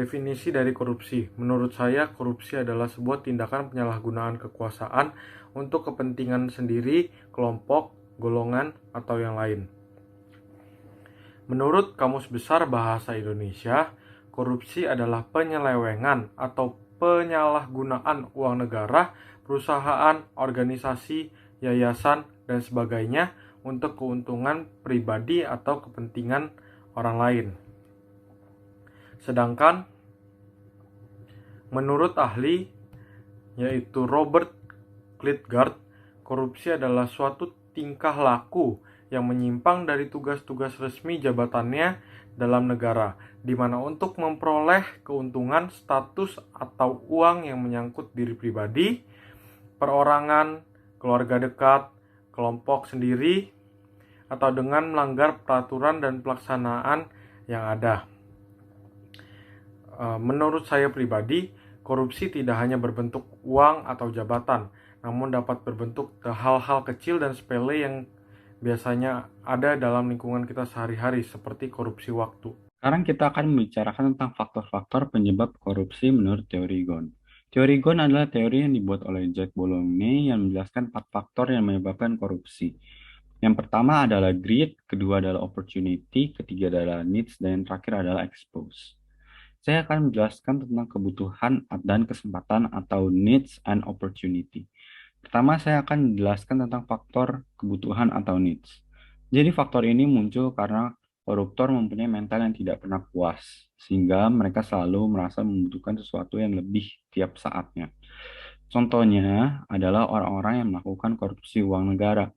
Definisi dari korupsi. Menurut saya, korupsi adalah sebuah tindakan penyalahgunaan kekuasaan untuk kepentingan sendiri, kelompok, golongan, atau yang lain. Menurut Kamus Besar Bahasa Indonesia, korupsi adalah penyelewengan atau penyalahgunaan uang negara, perusahaan, organisasi, yayasan, dan sebagainya untuk keuntungan pribadi atau kepentingan orang lain. Sedangkan menurut ahli, yaitu Robert Klitgard, korupsi adalah suatu tingkah laku yang menyimpang dari tugas-tugas resmi jabatannya dalam negara, di mana untuk memperoleh keuntungan, status, atau uang yang menyangkut diri pribadi, perorangan, keluarga dekat, kelompok sendiri, atau dengan melanggar peraturan dan pelaksanaan yang ada. Menurut saya pribadi, korupsi tidak hanya berbentuk uang atau jabatan, namun dapat berbentuk hal-hal kecil dan sepele yang biasanya ada dalam lingkungan kita sehari-hari, seperti korupsi waktu. Sekarang kita akan membicarakan tentang faktor-faktor penyebab korupsi menurut teori Ghosn. Teori Ghosn adalah teori yang dibuat oleh Jack Boulogne yang menjelaskan 4 faktor yang menyebabkan korupsi. Yang pertama adalah greed, kedua adalah opportunity, ketiga adalah needs, dan yang terakhir adalah expose. Saya akan menjelaskan tentang kebutuhan dan kesempatan atau needs and opportunity. Pertama, saya akan menjelaskan tentang faktor kebutuhan atau needs. Jadi faktor ini muncul karena koruptor mempunyai mental yang tidak pernah puas, sehingga mereka selalu merasa membutuhkan sesuatu yang lebih tiap saatnya. Contohnya adalah orang-orang yang melakukan korupsi uang negara.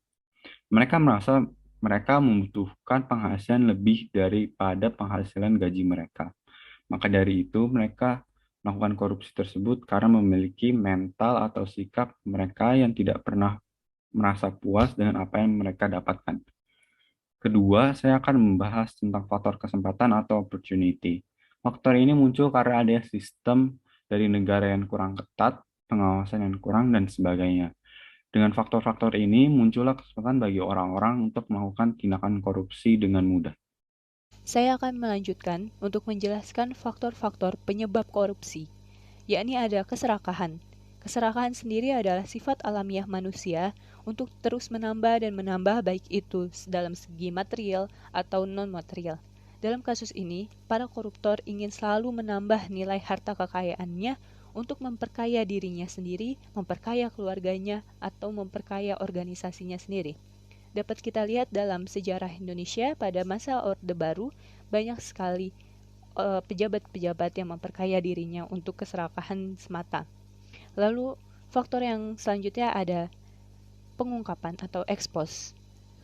Mereka merasa mereka membutuhkan penghasilan lebih daripada penghasilan gaji mereka. Maka dari itu, mereka melakukan korupsi tersebut karena memiliki mental atau sikap mereka yang tidak pernah merasa puas dengan apa yang mereka dapatkan. Kedua, saya akan membahas tentang faktor kesempatan atau opportunity. Faktor ini muncul karena ada sistem dari negara yang kurang ketat, pengawasan yang kurang, dan sebagainya. Dengan faktor-faktor ini, muncullah kesempatan bagi orang-orang untuk melakukan tindakan korupsi dengan mudah. Saya akan melanjutkan untuk menjelaskan faktor-faktor penyebab korupsi, yakni ada keserakahan. Keserakahan sendiri adalah sifat alamiah manusia untuk terus menambah dan menambah baik itu dalam segi material atau non-material. Dalam kasus ini, para koruptor ingin selalu menambah nilai harta kekayaannya untuk memperkaya dirinya sendiri, memperkaya keluarganya, atau memperkaya organisasinya sendiri. Dapat kita lihat dalam sejarah Indonesia pada masa Orde Baru, banyak sekali pejabat-pejabat yang memperkaya dirinya untuk keserakahan semata. Lalu faktor yang selanjutnya ada pengungkapan atau expose.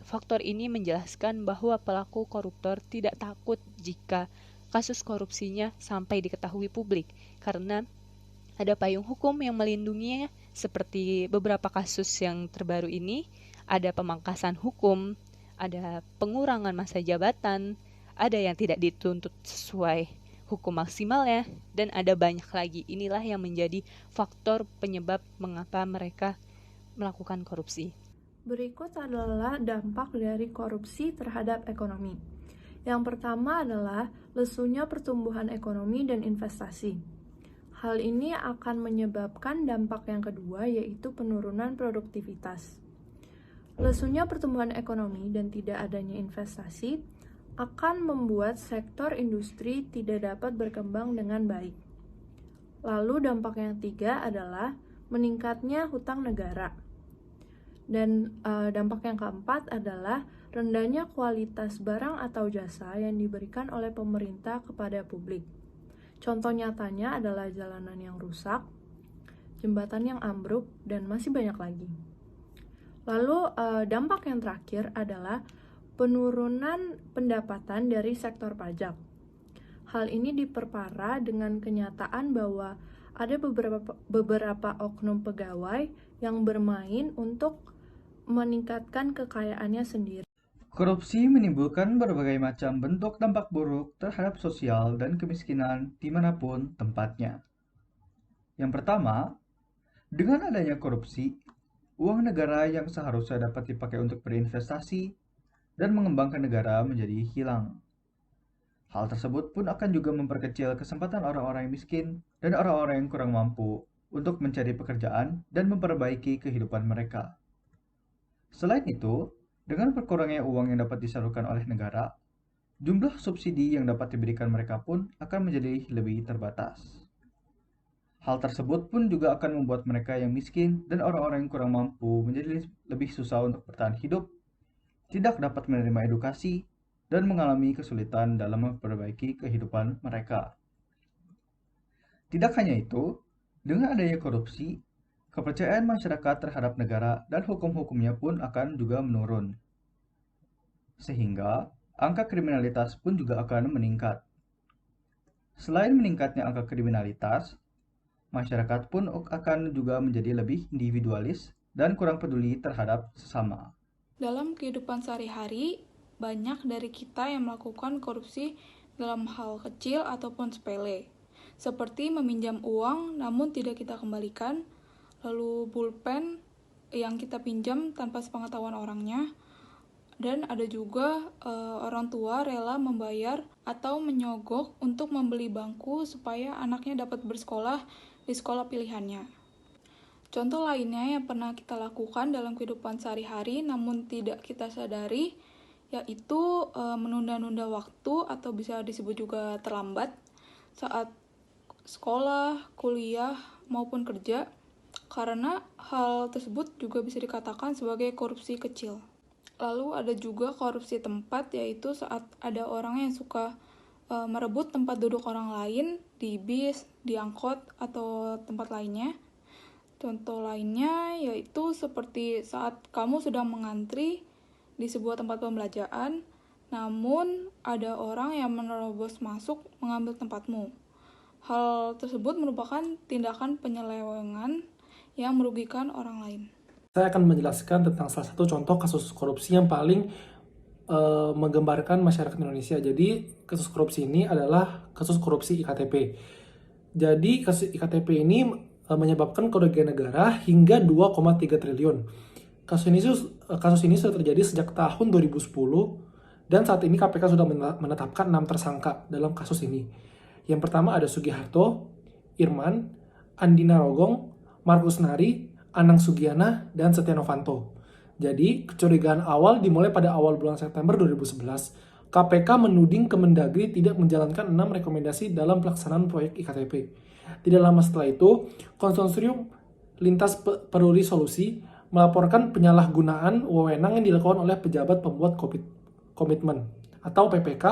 Faktor ini menjelaskan bahwa pelaku koruptor tidak takut jika kasus korupsinya sampai diketahui publik karena ada payung hukum yang melindunginya seperti beberapa kasus yang terbaru ini, ada pemangkasan hukum, ada pengurangan masa jabatan, ada yang tidak dituntut sesuai hukum maksimalnya, dan ada banyak lagi. Inilah yang menjadi faktor penyebab mengapa mereka melakukan korupsi. Berikut adalah dampak dari korupsi terhadap ekonomi. Yang pertama adalah lesunya pertumbuhan ekonomi dan investasi. Hal ini akan menyebabkan dampak yang kedua, yaitu penurunan produktivitas. Lesunya pertumbuhan ekonomi dan tidak adanya investasi akan membuat sektor industri tidak dapat berkembang dengan baik. Lalu dampak yang ketiga adalah meningkatnya hutang negara. Dan dampak yang keempat adalah rendahnya kualitas barang atau jasa yang diberikan oleh pemerintah kepada publik. Contoh nyatanya adalah jalanan yang rusak, jembatan yang ambruk, dan masih banyak lagi. Lalu dampak yang terakhir adalah penurunan pendapatan dari sektor pajak. Hal ini diperparah dengan kenyataan bahwa ada beberapa oknum pegawai yang bermain untuk meningkatkan kekayaannya sendiri. Korupsi menimbulkan berbagai macam bentuk dampak buruk terhadap sosial dan kemiskinan dimanapun tempatnya. Yang pertama, dengan adanya korupsi, uang negara yang seharusnya dapat dipakai untuk berinvestasi dan mengembangkan negara menjadi hilang. Hal tersebut pun akan juga memperkecil kesempatan orang-orang yang miskin dan orang-orang yang kurang mampu untuk mencari pekerjaan dan memperbaiki kehidupan mereka. Selain itu, dengan berkurangnya uang yang dapat disalurkan oleh negara, jumlah subsidi yang dapat diberikan mereka pun akan menjadi lebih terbatas. Hal tersebut pun juga akan membuat mereka yang miskin dan orang-orang yang kurang mampu menjadi lebih susah untuk bertahan hidup, tidak dapat menerima edukasi, dan mengalami kesulitan dalam memperbaiki kehidupan mereka. Tidak hanya itu, dengan adanya korupsi, kepercayaan masyarakat terhadap negara dan hukum-hukumnya pun akan juga menurun. Sehingga, angka kriminalitas pun juga akan meningkat. Selain meningkatnya angka kriminalitas, masyarakat pun akan juga menjadi lebih individualis dan kurang peduli terhadap sesama. Dalam kehidupan sehari-hari, banyak dari kita yang melakukan korupsi dalam hal kecil ataupun sepele, seperti meminjam uang namun tidak kita kembalikan, lalu pulpen yang kita pinjam tanpa sepengetahuan orangnya, dan ada juga orang tua rela membayar atau menyogok untuk membeli bangku supaya anaknya dapat bersekolah di sekolah pilihannya. Contoh lainnya yang pernah kita lakukan dalam kehidupan sehari-hari namun tidak kita sadari, yaitu menunda-nunda waktu atau bisa disebut juga terlambat saat sekolah, kuliah, maupun kerja, karena hal tersebut juga bisa dikatakan sebagai korupsi kecil. Lalu ada juga korupsi tempat, yaitu saat ada orang yang suka merebut tempat duduk orang lain di bis, di angkot, atau tempat lainnya. Contoh lainnya yaitu seperti saat kamu sedang mengantri di sebuah tempat pembelajaran, namun ada orang yang menerobos masuk mengambil tempatmu. Hal tersebut merupakan tindakan penyelewengan yang merugikan orang lain. Saya akan menjelaskan tentang salah satu contoh kasus korupsi yang paling menggembarkan masyarakat Indonesia. Jadi kasus korupsi ini adalah kasus korupsi IKTP. Jadi kasus IKTP ini menyebabkan kerugian negara hingga 2,3 triliun. Kasus ini sudah terjadi sejak tahun 2010 dan saat ini KPK sudah menetapkan 6 tersangka dalam kasus ini. Yang pertama ada Sugiharto, Irman, Andi Narogong, Markus Nari, Anang Sugiana, dan Setia Novanto. Jadi, kecurigaan awal dimulai pada awal bulan September 2011. KPK menuding Kemendagri tidak menjalankan 6 rekomendasi dalam pelaksanaan proyek IKTP. Tidak lama setelah itu, Konsorsium Lintas Peduli Solusi melaporkan penyalahgunaan wewenang yang dilakukan oleh pejabat pembuat komitmen atau PPK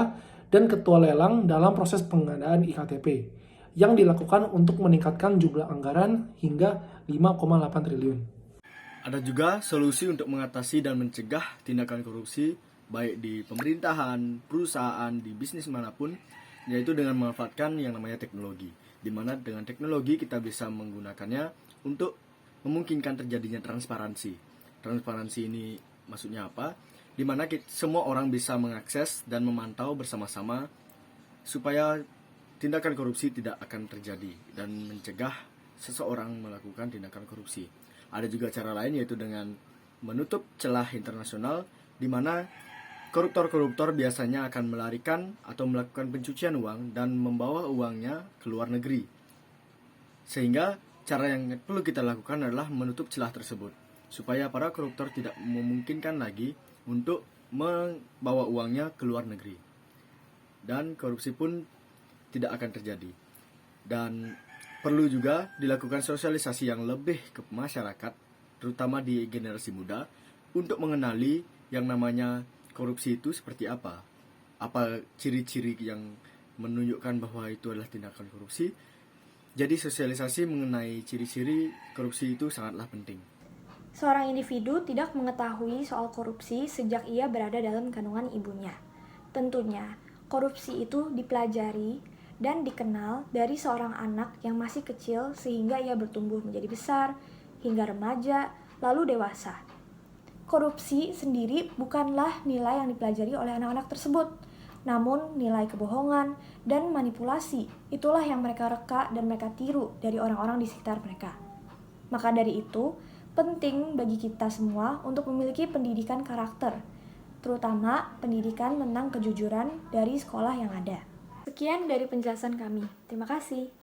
dan ketua lelang dalam proses pengadaan IKTP yang dilakukan untuk meningkatkan jumlah anggaran hingga 5,8 triliun. Ada juga solusi untuk mengatasi dan mencegah tindakan korupsi baik di pemerintahan, perusahaan, di bisnis manapun, yaitu dengan memanfaatkan yang namanya teknologi. Di mana dengan teknologi kita bisa menggunakannya untuk memungkinkan terjadinya transparansi. Transparansi ini maksudnya apa? Di mana semua orang bisa mengakses dan memantau bersama-sama supaya tindakan korupsi tidak akan terjadi dan mencegah seseorang melakukan tindakan korupsi. Ada juga cara lain yaitu dengan menutup celah internasional di mana koruptor-koruptor biasanya akan melarikan atau melakukan pencucian uang dan membawa uangnya ke luar negeri. Sehingga cara yang perlu kita lakukan adalah menutup celah tersebut supaya para koruptor tidak memungkinkan lagi untuk membawa uangnya ke luar negeri. Dan korupsi pun tidak akan terjadi. Dan perlu juga dilakukan sosialisasi yang lebih ke masyarakat, terutama di generasi muda, untuk mengenali yang namanya korupsi itu seperti apa. Apa ciri-ciri yang menunjukkan bahwa itu adalah tindakan korupsi. Jadi sosialisasi mengenai ciri-ciri korupsi itu sangatlah penting. Seorang individu tidak mengetahui soal korupsi sejak ia berada dalam kandungan ibunya. Tentunya, korupsi itu dipelajari dan dikenal dari seorang anak yang masih kecil sehingga ia bertumbuh menjadi besar, hingga remaja, lalu dewasa. Korupsi sendiri bukanlah nilai yang dipelajari oleh anak-anak tersebut, namun nilai kebohongan dan manipulasi itulah yang mereka reka dan mereka tiru dari orang-orang di sekitar mereka. Maka dari itu, penting bagi kita semua untuk memiliki pendidikan karakter, terutama pendidikan tentang kejujuran dari sekolah yang ada. Sekian dari penjelasan kami. Terima kasih.